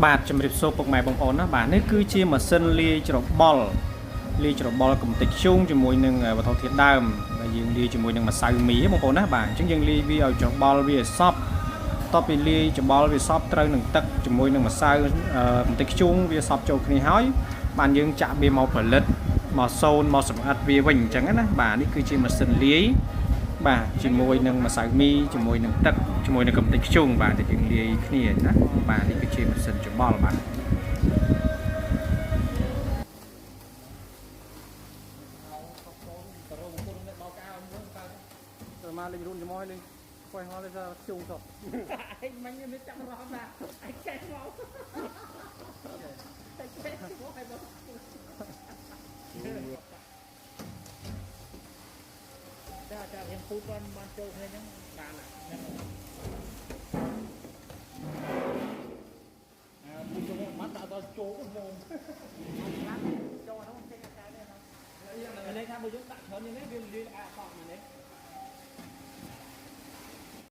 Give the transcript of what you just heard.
បាទជំរាបសួរពុកម៉ែបងប្អូនណាបាទនេះគឺជាម៉ាស៊ីនលាយច្របល់កម្ទេចធ្យូងជាមួយនឹងវត្ថុធាតុដើមដែលយើងលាយជាមួយនឹងម្សៅមីបងប្អូនណាបាទអញ្ចឹងយើងលាយវាឲ្យច្របល់វាឲ្យសព្វតទៅពីលាយច្របល់វាសព្វត្រូវនឹងទឹកជាមួយនឹងម្សៅកម្ទេចធ្យូងវាសព្វចូលគ្នាហើយបានយើងចាក់វាមកផលិតមកសូនមកសម្អាតវាវិញអញ្ចឹងណាបាទនេះគឺជាម៉ាស៊ីនលាយបាទជាមួយនឹងម្សៅមីជាមួយនឹងទឹកជាមួយនឹងកម្ទេចធ្យូងបាទដែលយើងលាយគ្នាណាបាទនេះគឺជាម៉ាស៊ីនច្របល់បាទមកលេងរូនជាមួយលេងខ្វែងមកលេងធ្យូងទៅអេមិញនេះចាប់រហណាអេកែមកអេកែមកឲ្យមកចារៀងពូតបានចូលគ្នាហ្នឹងបានហ្នឹងពូចូលមកដាក់ដល់ចូលមកចូលហ្នឹងចេញអាកែនេះណាលេងថាបើយើងដាក់ច្រើនយ៉ាងនេះវា